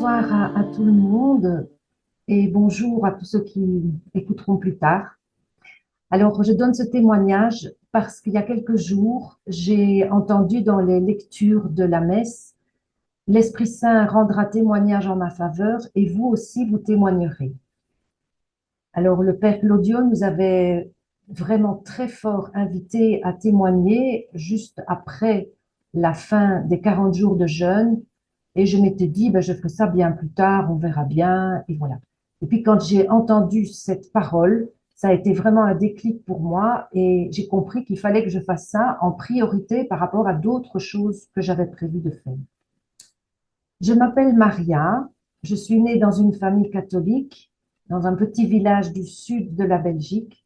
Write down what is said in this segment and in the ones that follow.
Bonsoir à tout le monde et bonjour à tous ceux qui écouteront plus tard. Alors, je donne ce témoignage parce qu'il y a quelques jours, j'ai entendu dans les lectures de la messe, l'Esprit Saint rendra témoignage en ma faveur et vous aussi vous témoignerez. Alors, le Père Claudio nous avait vraiment très fort invités à témoigner juste après la fin des 40 jours de jeûne. Et je m'étais dit, ben, je ferai ça bien plus tard, on verra bien, et voilà. Et puis quand j'ai entendu cette parole, ça a été vraiment un déclic pour moi et j'ai compris qu'il fallait que je fasse ça en priorité par rapport à d'autres choses que j'avais prévu de faire. Je m'appelle Maria, je suis née dans une famille catholique, dans un petit village du sud de la Belgique.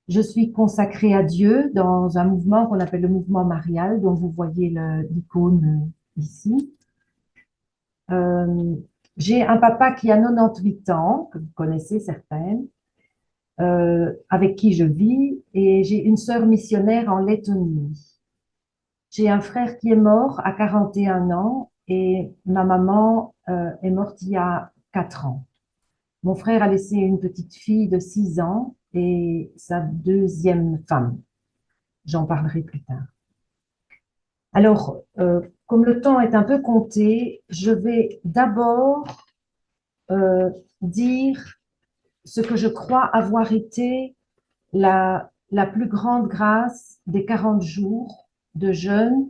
Je suis consacrée à Dieu dans un mouvement qu'on appelle le mouvement marial, dont vous voyez l'icône ici. Euh, j'ai un papa qui a 98 ans, que vous connaissez certaines, avec qui je vis, et j'ai une sœur missionnaire en Lettonie. J'ai un frère qui est mort à 41 ans et ma maman est morte il y a 4 ans. Mon frère a laissé une petite fille de 6 ans et sa deuxième femme. J'en parlerai plus tard. Alors, comme le temps est un peu compté, je vais d'abord dire ce que je crois avoir été la plus grande grâce des 40 jours de jeûne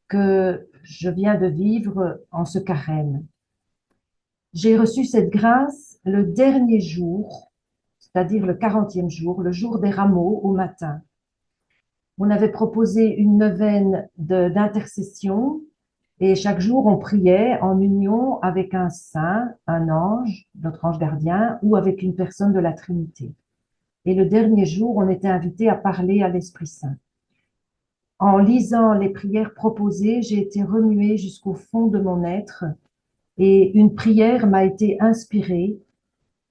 que je viens de vivre en ce carême. J'ai reçu cette grâce le dernier jour, c'est-à-dire le 40e jour, le jour des rameaux au matin. On avait proposé une neuvaine d'intercession et chaque jour on priait en union avec un saint, un ange, notre ange gardien, ou avec une personne de la Trinité. Et le dernier jour, on était invité à parler à l'Esprit Saint. En lisant les prières proposées, j'ai été remuée jusqu'au fond de mon être et une prière m'a été inspirée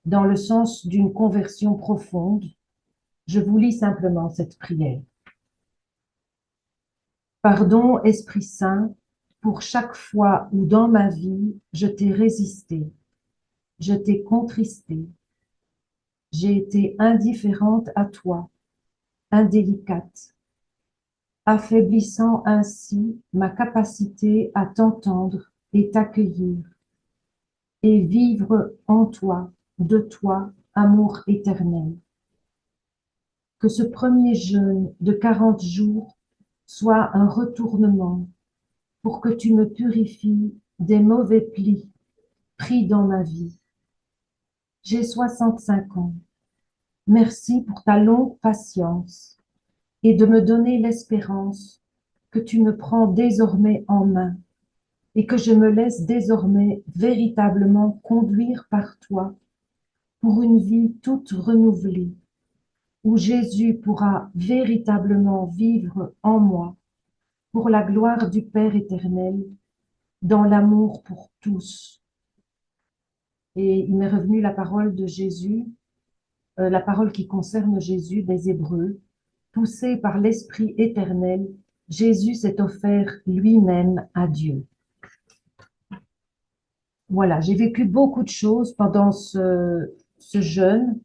dans le sens d'une conversion profonde. Je vous lis simplement cette prière. Pardon, Esprit Saint, pour chaque fois où dans ma vie je t'ai résisté, je t'ai contristé, j'ai été indifférente à toi, indélicate, affaiblissant ainsi ma capacité à t'entendre et t'accueillir, et vivre en toi, de toi, amour éternel. Que ce premier jeûne de 40 jours soit un retournement pour que tu me purifies des mauvais plis pris dans ma vie. J'ai 65 ans. Merci pour ta longue patience et de me donner l'espérance que tu me prends désormais en main et que je me laisse désormais véritablement conduire par toi pour une vie toute renouvelée, où Jésus pourra véritablement vivre en moi pour la gloire du Père éternel, dans l'amour pour tous. Et il m'est revenu la parole de Jésus, la parole qui concerne Jésus des Hébreux. Poussé par l'Esprit éternel, Jésus s'est offert lui-même à Dieu. Voilà, j'ai vécu beaucoup de choses pendant ce jeûne.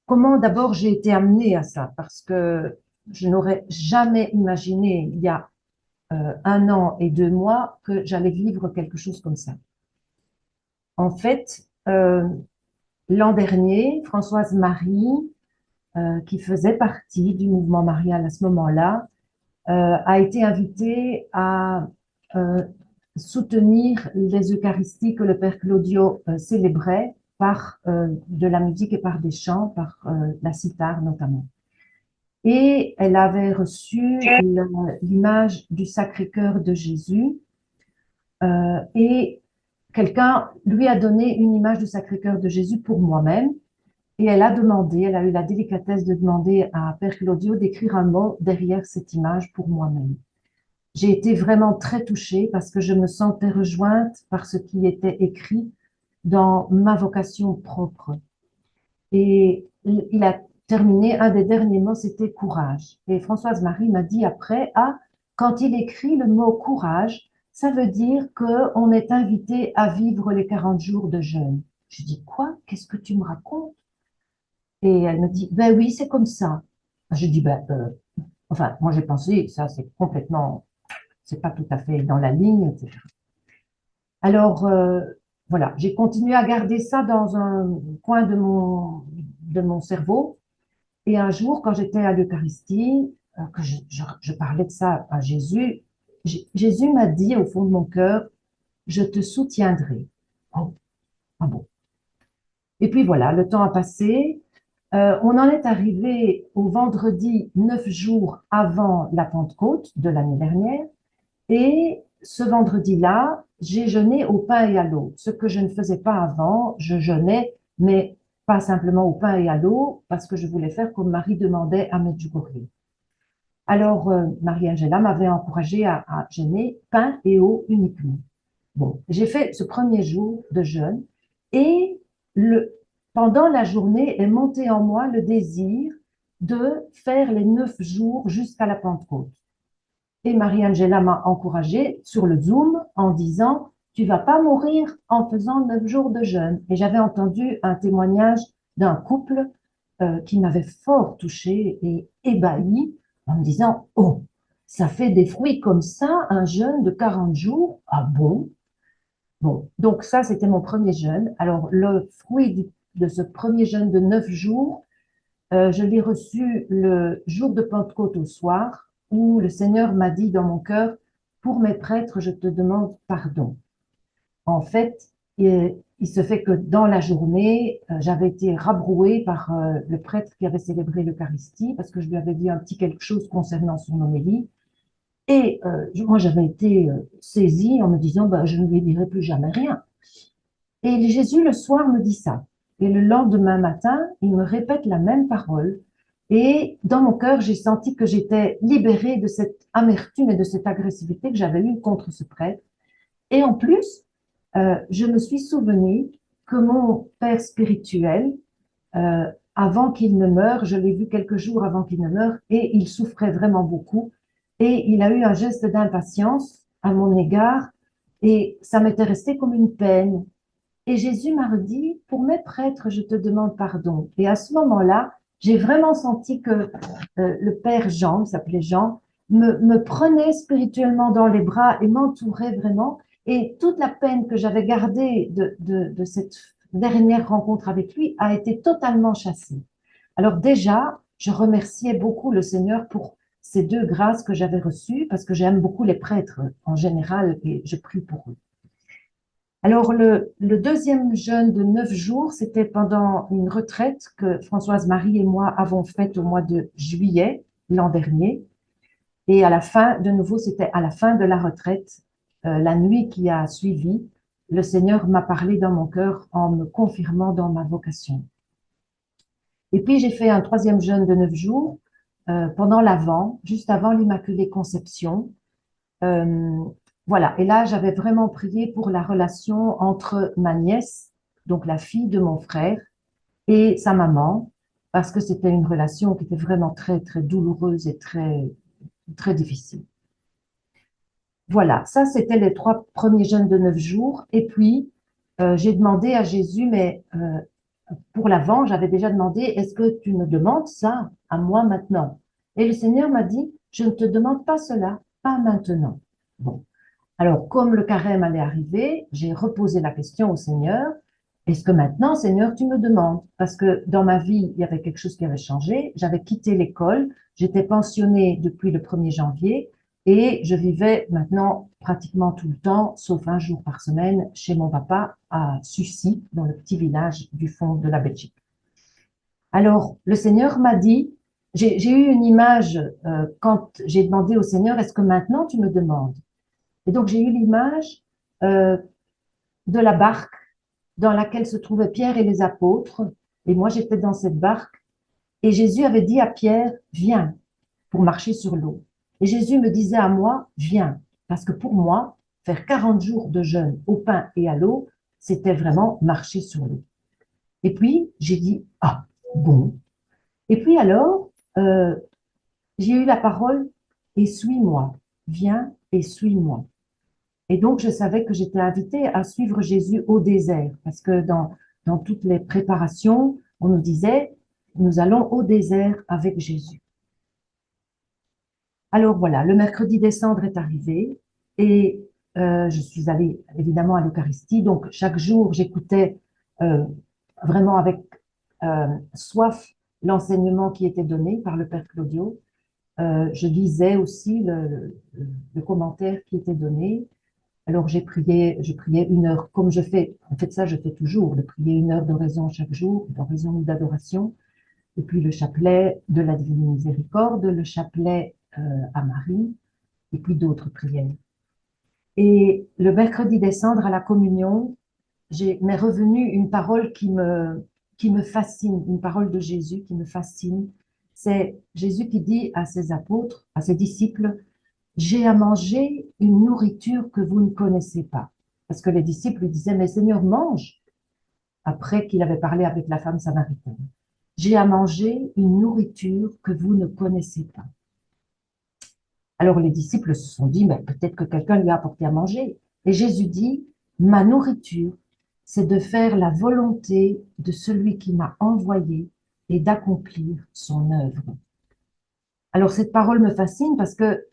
Comment d'abord j'ai été amenée à ça? Parce que je n'aurais jamais imaginé il y a 1 an et 2 mois que j'allais vivre quelque chose comme ça. En fait, l'an dernier, Françoise Marie, qui faisait partie du mouvement marial à ce moment-là, a été invitée à soutenir les Eucharisties que le Père Claudio célébrait par de la musique et par des chants, par la cithare notamment. Et elle avait reçu l'image du Sacré-Cœur de Jésus et quelqu'un lui a donné une image du Sacré-Cœur de Jésus pour moi-même. Et elle a demandé, elle a eu la délicatesse de demander à Père Claudio d'écrire un mot derrière cette image pour moi-même. J'ai été vraiment très touchée parce que je me sentais rejointe par ce qui était écrit dans ma vocation propre. Et il a terminé, un des derniers mots, c'était courage. Et Françoise Marie m'a dit après, ah, quand il écrit le mot courage, ça veut dire qu'on est invité à vivre les 40 jours de jeûne. Je dis, quoi? Qu'est-ce que tu me racontes? Et elle me dit, ben oui, c'est comme ça. Je dis, enfin, moi j'ai pensé, ça c'est complètement, c'est pas tout à fait dans la ligne, etc. Alors, voilà, j'ai continué à garder ça dans un coin de mon cerveau. Et un jour, quand j'étais à l'Eucharistie, que je parlais de ça à Jésus, Jésus m'a dit au fond de mon cœur, je te soutiendrai. Oh, ah bon. Et puis voilà, le temps a passé. On en est arrivé au vendredi 9 jours avant la Pentecôte de l'année dernière. Et ce vendredi-là, j'ai jeûné au pain et à l'eau. Ce que je ne faisais pas avant, je jeûnais, mais pas simplement au pain et à l'eau, parce que je voulais faire comme Marie demandait à Medjugorje. Alors, Marie-Angela m'avait encouragée à jeûner pain et eau uniquement. Bon, j'ai fait ce premier jour de jeûne et pendant la journée est monté en moi le désir de faire les 9 jours jusqu'à la Pentecôte. Et Marie-Angela m'a encouragée sur le Zoom en disant, tu vas pas mourir en faisant 9 jours de jeûne. Et j'avais entendu un témoignage d'un couple qui m'avait fort touchée et ébahie en me disant, oh, ça fait des fruits comme ça, un jeûne de 40 jours. Ah bon? Bon, donc ça, c'était mon premier jeûne. Alors, le fruit de ce premier jeûne de 9 jours, je l'ai reçu le jour de Pentecôte au soir, où le Seigneur m'a dit dans mon cœur, pour mes prêtres, je te demande pardon. En fait, il se fait que dans la journée, j'avais été rabrouée par le prêtre qui avait célébré l'Eucharistie, parce que je lui avais dit un petit quelque chose concernant son homélie. Et moi, j'avais été saisie en me disant, bah, je ne lui dirai plus jamais rien. Et Jésus, le soir, me dit ça. Et le lendemain matin, il me répète la même parole. Et dans mon cœur, j'ai senti que j'étais libérée de cette amertume et de cette agressivité que j'avais eue contre ce prêtre. Et en plus, je me suis souvenue que mon père spirituel, avant qu'il ne meure, je l'ai vu quelques jours avant qu'il ne meure, et il souffrait vraiment beaucoup. Et il a eu un geste d'impatience à mon égard, et ça m'était resté comme une peine. Et Jésus m'a redit, pour mes prêtres, je te demande pardon. Et à ce moment-là, j'ai vraiment senti que le Père Jean, il s'appelait Jean, me prenait spirituellement dans les bras et m'entourait vraiment. Et toute la peine que j'avais gardée de cette dernière rencontre avec lui a été totalement chassée. Alors déjà, je remerciais beaucoup le Seigneur pour ces deux grâces que j'avais reçues, parce que j'aime beaucoup les prêtres en général et je prie pour eux. Alors, le deuxième jeûne de 9 jours, c'était pendant une retraite que Françoise Marie et moi avons faite au mois de juillet l'an dernier. Et à la fin, de nouveau, c'était à la fin de la retraite, la nuit qui a suivi, le Seigneur m'a parlé dans mon cœur en me confirmant dans ma vocation. Et puis, j'ai fait un troisième jeûne de 9 jours pendant l'Avent, juste avant l'Immaculée Conception. Euh, voilà, et là, j'avais vraiment prié pour la relation entre ma nièce, donc la fille de mon frère, et sa maman, parce que c'était une relation qui était vraiment très, très douloureuse et très, très difficile. Voilà, ça, c'était les 3 premiers jeûnes de 9 jours. Et puis, j'ai demandé à Jésus, mais pour l'avant, j'avais déjà demandé, est-ce que tu me demandes ça à moi maintenant? Et le Seigneur m'a dit, je ne te demande pas cela, pas maintenant. Bon. Alors, comme le carême allait arriver, j'ai reposé la question au Seigneur. Est-ce que maintenant, Seigneur, tu me demandes? Parce que dans ma vie, il y avait quelque chose qui avait changé. J'avais quitté l'école. J'étais pensionnée depuis le 1er janvier et je vivais maintenant pratiquement tout le temps, sauf un jour par semaine, chez mon papa à Sucy, dans le petit village du fond de la Belgique. Alors, le Seigneur m'a dit, j'ai eu une image quand j'ai demandé au Seigneur, est-ce que maintenant tu me demandes? Et donc, j'ai eu l'image euh, de la barque dans laquelle se trouvaient Pierre et les apôtres. Et moi, j'étais dans cette barque. Et Jésus avait dit à Pierre, viens, pour marcher sur l'eau. Et Jésus me disait à moi, viens. Parce que pour moi, faire 40 jours de jeûne au pain et à l'eau, c'était vraiment marcher sur l'eau. Et puis, j'ai dit, ah, bon. Et puis alors, j'ai eu la parole, et suis-moi. Viens et suis-moi. Et donc, je savais que j'étais invitée à suivre Jésus au désert, parce que dans toutes les préparations, on nous disait, nous allons au désert avec Jésus. Alors voilà, le mercredi des cendres est arrivé et je suis allée évidemment à l'Eucharistie. Donc, chaque jour, j'écoutais euh, vraiment avec soif l'enseignement qui était donné par le Père Claudio. Je lisais aussi le commentaire qui était donné. Alors je priais une heure, comme je fais, en fait ça je fais toujours, de prier une heure d'oraison chaque jour, d'oraison ou d'adoration, et puis le chapelet de la Divine Miséricorde, le chapelet à Marie, et puis d'autres prières. Et le mercredi des cendres à la communion, m'est revenue une parole qui me fascine, une parole de Jésus qui me fascine. C'est Jésus qui dit à ses apôtres, à ses disciples, j'ai à manger une nourriture que vous ne connaissez pas. Parce que les disciples lui disaient, mais Seigneur, mange, après qu'il avait parlé avec la femme samaritaine. J'ai à manger une nourriture que vous ne connaissez pas. Alors les disciples se sont dit, mais peut-être que quelqu'un lui a apporté à manger. Et Jésus dit, ma nourriture, c'est de faire la volonté de celui qui m'a envoyé et d'accomplir son œuvre. Alors cette parole me fascine parce que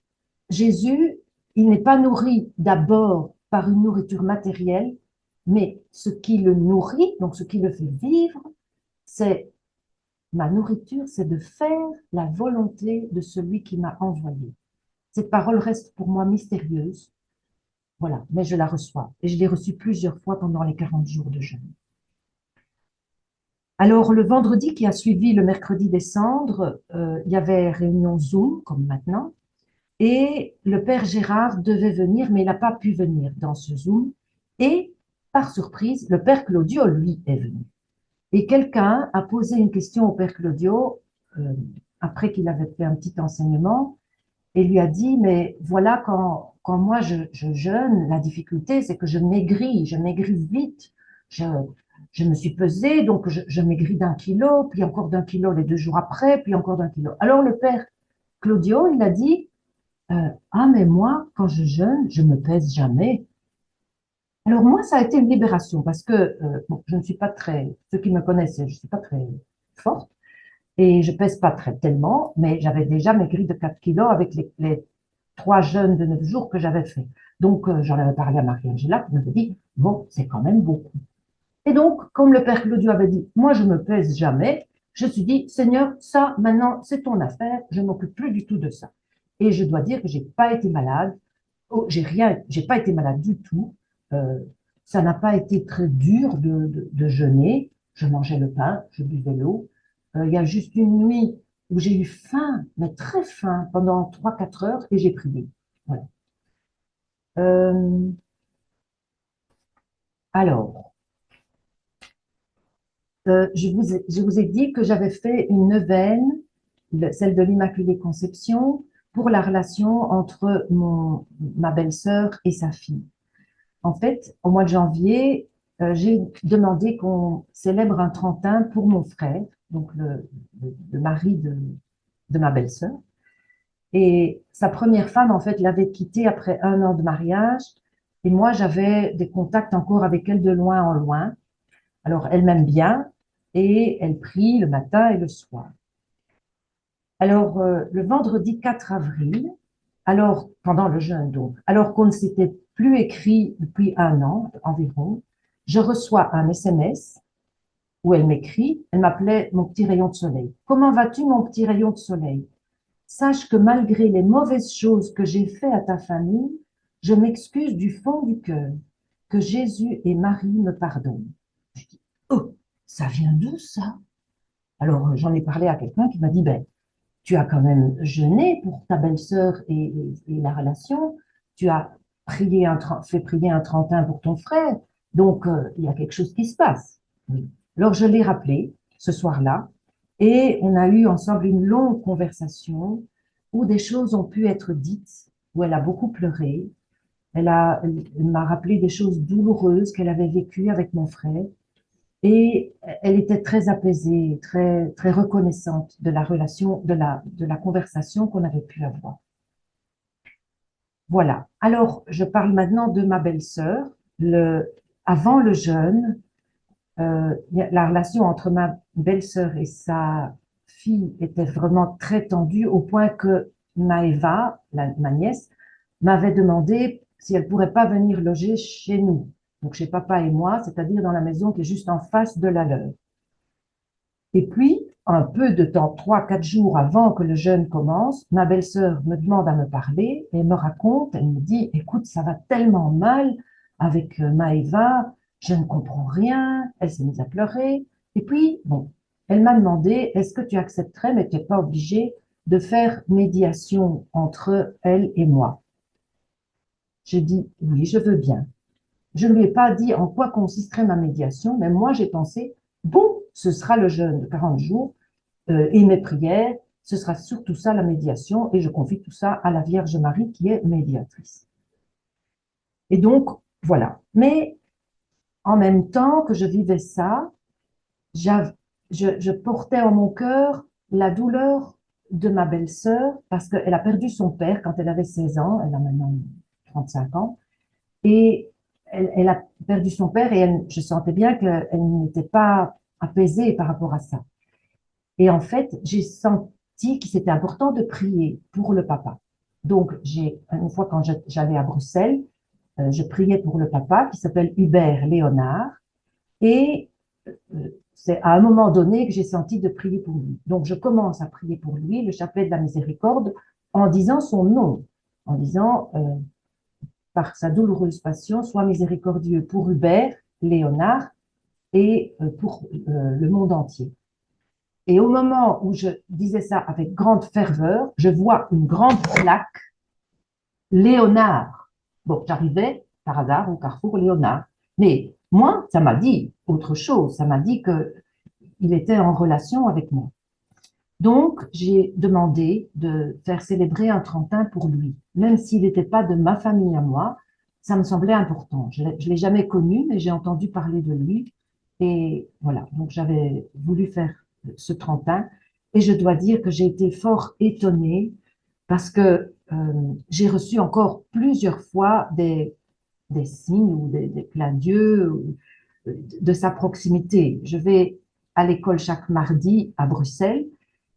Jésus, il n'est pas nourri d'abord par une nourriture matérielle, mais ce qui le nourrit, donc ce qui le fait vivre, c'est ma nourriture, c'est de faire la volonté de celui qui m'a envoyé. Cette parole reste pour moi mystérieuse, voilà, mais je la reçois. Et je l'ai reçue plusieurs fois pendant les 40 jours de jeûne. Alors, le vendredi qui a suivi le mercredi des cendres, il y avait réunion Zoom, comme maintenant, et le père Gérard devait venir, mais il n'a pas pu venir dans ce Zoom. Et, par surprise, le père Claudio, lui, est venu. Et quelqu'un a posé une question au père Claudio, euh, après qu'il avait fait un petit enseignement, et lui a dit, mais voilà, quand moi je jeûne, la difficulté, c'est que je maigris vite. Je, je me suis pesée, donc je maigris d'1 kilo, puis encore d'1 kilo les 2 jours après, puis encore d'1 kilo. Alors le père Claudio, il a dit, ah mais moi, quand je jeûne, je me pèse jamais. Alors moi, ça a été une libération parce que bon, je ne suis pas très, ceux qui me connaissent, je ne suis pas très forte et je pèse pas très tellement, mais j'avais déjà maigri de 4 kilos avec les 3 jeûnes de 9 jours que j'avais fait. Donc j'en avais parlé à Marie-Angela qui m'avait dit, bon, c'est quand même beaucoup. Et donc, comme le père Claudio avait dit, moi je me pèse jamais, je me suis dit, Seigneur, ça maintenant c'est ton affaire, je ne m'occupe plus du tout de ça. Et je dois dire que j'ai pas été malade, oh, j'ai pas été malade du tout. Euh, ça n'a pas été très dur de jeûner. Je mangeais le pain, je buvais l'eau. Il y a juste une nuit où j'ai eu faim, mais très faim, pendant 3 4 heures et j'ai prié. Voilà. Euh, alors, je vous ai dit que j'avais fait une neuvaine, celle de l'Immaculée Conception, pour la relation entre ma belle-sœur et sa fille. En fait, au mois de janvier, j'ai demandé qu'on célèbre un trentin pour mon frère, donc le mari de ma belle-sœur. Et sa première femme, en fait, l'avait quitté après 1 an de mariage. Et moi, j'avais des contacts encore avec elle de loin en loin. Alors, elle m'aime bien et elle prie le matin et le soir. Alors, le vendredi 4 avril, alors pendant le jeûne donc, alors qu'on ne s'était plus écrit depuis 1 an environ, je reçois un SMS où elle m'écrit, elle m'appelait mon petit rayon de soleil. Comment vas-tu, mon petit rayon de soleil? Sache que malgré les mauvaises choses que j'ai fait à ta famille, je m'excuse du fond du cœur. Que Jésus et Marie me pardonnent. Je dis, oh, ça vient d'où ça? Alors j'en ai parlé à quelqu'un qui m'a dit, ben, tu as quand même jeûné pour ta belle-sœur et la relation, tu as fait prier un trentin pour ton frère, donc il y a quelque chose qui se passe. Alors je l'ai rappelé ce soir-là, et on a eu ensemble une longue conversation où des choses ont pu être dites, où elle a beaucoup pleuré, elle m'a rappelé des choses douloureuses qu'elle avait vécues avec mon frère, et elle était très apaisée, très, très reconnaissante de la relation, de la conversation qu'on avait pu avoir. Voilà. Alors, je parle maintenant de ma belle-sœur. Avant le jeûne, la relation entre ma belle-sœur et sa fille était vraiment très tendue au point que Maëva, ma nièce, m'avait demandé si elle pourrait pas venir loger chez nous, donc chez papa et moi, c'est-à-dire dans la maison qui est juste en face de la leur. Et puis, un peu de temps, 3, 4 jours avant que le jeûne commence, ma belle-sœur me demande à me parler et me raconte, elle me dit, écoute, ça va tellement mal avec Maëva, je ne comprends rien, elle s'est mise à pleurer. Et puis, bon, elle m'a demandé, est-ce que tu accepterais, mais tu n'es pas obligé, de faire médiation entre elle et moi. J'ai dit, oui, je veux bien. Je ne lui ai pas dit en quoi consisterait ma médiation, mais moi j'ai pensé, bon, ce sera le jeûne de 40 jours et mes prières, ce sera surtout ça la médiation, et je confie tout ça à la Vierge Marie qui est médiatrice. Et donc, voilà. Mais en même temps que je vivais ça, je portais en mon cœur la douleur de ma belle-sœur parce qu'elle a perdu son père quand elle avait 16 ans, elle a maintenant 35 ans, et elle a perdu son père et je sentais bien qu'elle n'était pas apaisée par rapport à ça. Et en fait, j'ai senti que c'était important de prier pour le papa. Donc, une fois quand j'allais à Bruxelles, je priais pour le papa qui s'appelle Hubert Léonard. Et c'est à un moment donné que j'ai senti de prier pour lui. Donc, je commence à prier pour lui, le chapelet de la miséricorde, en disant son nom, en disant, par sa douloureuse passion, sois miséricordieux pour Hubert Léonard et pour le monde entier. Et au moment où je disais ça avec grande ferveur, je vois une grande plaque Léonard. Bon, j'arrivais par hasard au carrefour Léonard. Mais moi, ça m'a dit autre chose. Ça m'a dit qu'il était en relation avec moi. Donc, j'ai demandé de faire célébrer un trentin pour lui. Même s'il n'était pas de ma famille à moi, ça me semblait important. Je ne l'ai jamais connu, mais j'ai entendu parler de lui. Et voilà, donc j'avais voulu faire ce trentin. Et je dois dire que j'ai été fort étonnée parce que j'ai reçu encore plusieurs fois des signes ou des clins d'yeux de sa proximité. Je vais à l'école chaque mardi à Bruxelles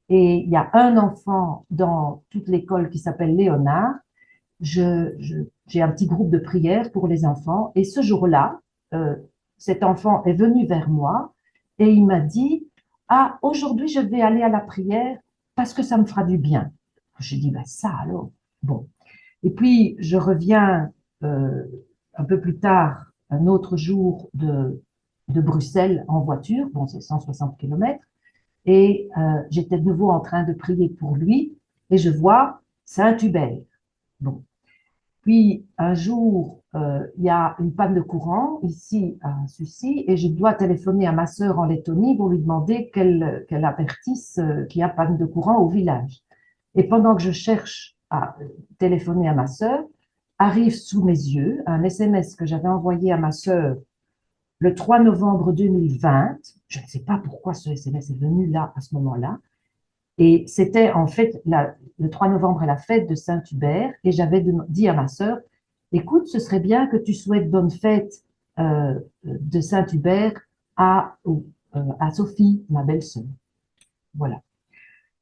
et il y a un enfant dans toute l'école qui s'appelle Léonard. J'ai un petit groupe de prière pour les enfants. Et ce jour-là, euh, cet enfant est venu vers moi et il m'a dit, ah, aujourd'hui, je vais aller à la prière parce que ça me fera du bien. J'ai dit, ben ça alors. Bon. Et puis, je reviens euh, un peu plus tard, un autre jour de Bruxelles en voiture. Bon, c'est 160 kilomètres. Et j'étais de nouveau en train de prier pour lui et je vois Saint-Hubert. Bon. Puis un jour, il y a une panne de courant ici à Sucy et je dois téléphoner à ma sœur en Lettonie pour lui demander qu'elle avertisse qu'il y a panne de courant au village. Et pendant que je cherche à téléphoner à ma sœur, arrive sous mes yeux un SMS que j'avais envoyé à ma sœur le 3 novembre 2020. Je ne sais pas pourquoi ce SMS est venu là, à ce moment-là. Et c'était en fait le 3 novembre est la fête de Saint-Hubert et j'avais dit à ma sœur, écoute, ce serait bien que tu souhaites bonne fête de Saint-Hubert à Sophie, ma belle-sœur. Voilà.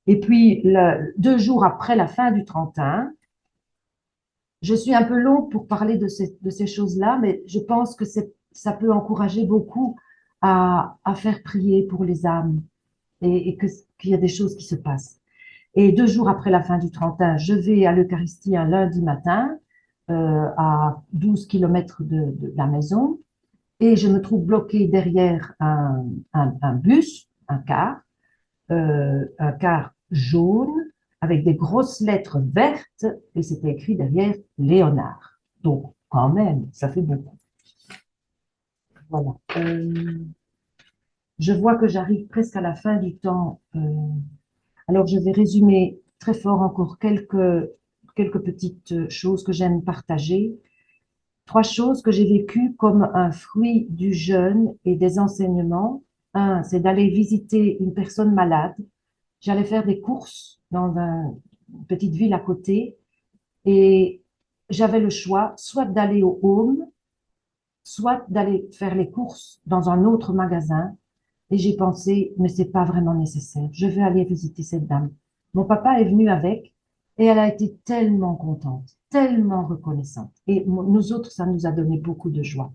Et puis, 2 jours après la fin du 31, je suis un peu longue pour parler de ces choses-là, mais je pense que ça peut encourager beaucoup à faire prier pour les âmes et qu'il y a des choses qui se passent. Et 2 jours après la fin du 31, je vais à l'Eucharistie un lundi matin, à 12 kilomètres de la maison, et je me trouve bloquée derrière un bus, un car jaune, avec des grosses lettres vertes, et c'était écrit derrière Léonard. Donc, quand même, ça fait beaucoup. Voilà. Je vois que j'arrive presque à la fin du temps. Alors, je vais résumer très fort encore quelques petites choses que j'aime partager. 3 choses que j'ai vécues comme un fruit du jeûne et des enseignements. Un, c'est d'aller visiter une personne malade. J'allais faire des courses dans une petite ville à côté et j'avais le choix soit d'aller au home, soit d'aller faire les courses dans un autre magasin. Et j'ai pensé, mais c'est pas vraiment nécessaire. Je vais aller visiter cette dame. Mon papa est venu avec et elle a été tellement contente, tellement reconnaissante. Et nous autres, ça nous a donné beaucoup de joie.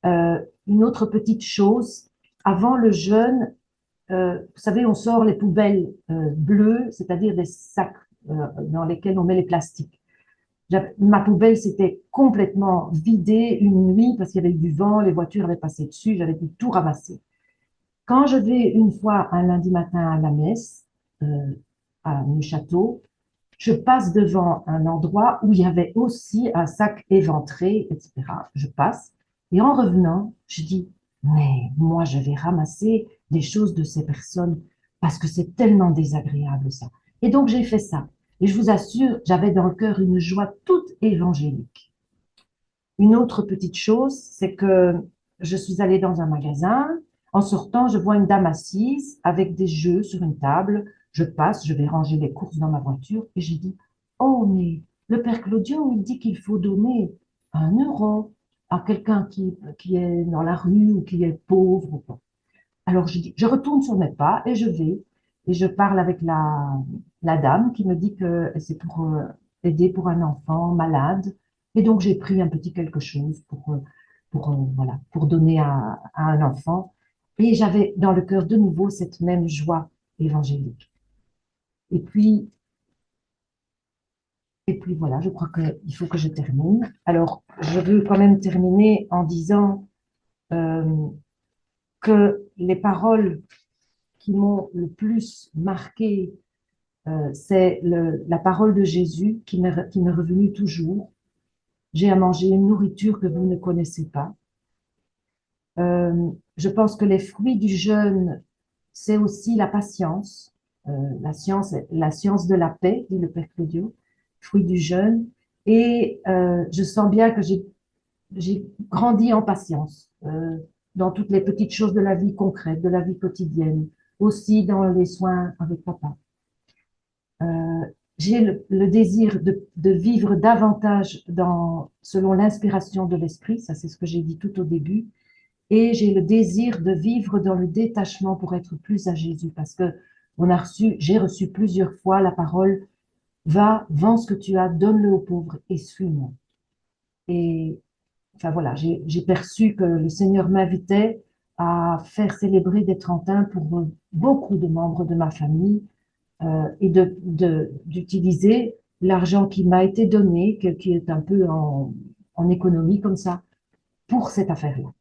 Une autre petite chose, avant le jeûne, vous savez, on sort les poubelles bleues, c'est-à-dire des sacs dans lesquels on met les plastiques. Ma poubelle s'était complètement vidée une nuit parce qu'il y avait eu du vent, les voitures avaient passé dessus, j'avais dû tout ramasser. Quand je vais une fois un lundi matin à la messe, euh, à Neuchâtel, je passe devant un endroit où il y avait aussi un sac éventré, etc. Je passe et en revenant, je dis, mais moi je vais ramasser des choses de ces personnes parce que c'est tellement désagréable ça. Et donc j'ai fait ça. Et je vous assure, j'avais dans le cœur une joie toute évangélique. Une autre petite chose, c'est que je suis allée dans un magasin. En sortant, je vois une dame assise avec des jeux sur une table. Je passe, je vais ranger les courses dans ma voiture et j'ai dit, oh, mais le père Claudio, il dit qu'il faut donner 1 euro à quelqu'un qui est dans la rue ou qui est pauvre. Ou quoi. Alors je dis, je retourne sur mes pas et je vais et je parle avec la dame qui me dit que c'est pour aider pour un enfant malade. Et donc j'ai pris un petit quelque chose voilà, pour donner à un enfant. Et j'avais dans le cœur de nouveau cette même joie évangélique. Et puis, et puis voilà, je crois qu'il faut que je termine. Alors, je veux quand même terminer en disant euh, que les paroles qui m'ont le plus marqué, c'est la parole de Jésus qui m'est revenue toujours. J'ai à manger une nourriture que vous ne connaissez pas. Je pense que les fruits du jeûne, c'est aussi la patience, la science de la paix, dit le Père Claudio, fruit du jeûne. Et je sens bien que j'ai grandi en patience dans toutes les petites choses de la vie concrète, de la vie quotidienne, aussi dans les soins avec papa. Euh, j'ai le désir de vivre davantage selon l'inspiration de l'esprit, ça c'est ce que j'ai dit tout au début, et j'ai le désir de vivre dans le détachement pour être plus à Jésus, parce que j'ai reçu plusieurs fois la parole, va, vends ce que tu as, donne-le aux pauvres et suis-moi. Et enfin voilà, j'ai perçu que le Seigneur m'invitait à faire célébrer des trentains pour beaucoup de membres de ma famille et d'utiliser l'argent qui m'a été donné, qui est un peu en économie comme ça, pour cette affaire-là.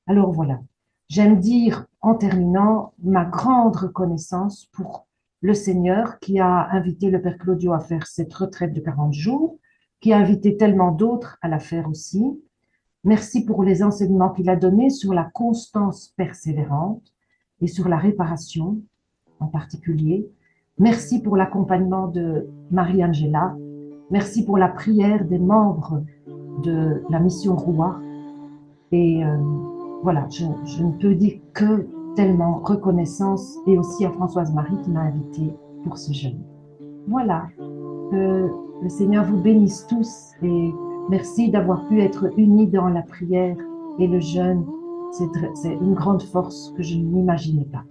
Alors voilà, j'aime dire en terminant ma grande reconnaissance pour le Seigneur qui a invité le Père Claudio à faire cette retraite de 40 jours, qui a invité tellement d'autres à la faire aussi. Merci pour les enseignements qu'il a donnés sur la constance persévérante et sur la réparation en particulier. Merci pour l'accompagnement de Marie-Angela. Merci pour la prière des membres de la mission Roua. Et voilà, je ne peux dire que tellement reconnaissance et aussi à Françoise Marie qui m'a invitée pour ce jeûne. Voilà, que le Seigneur vous bénisse tous et merci d'avoir pu être unis dans la prière et le jeûne. C'est une grande force que je n'imaginais pas.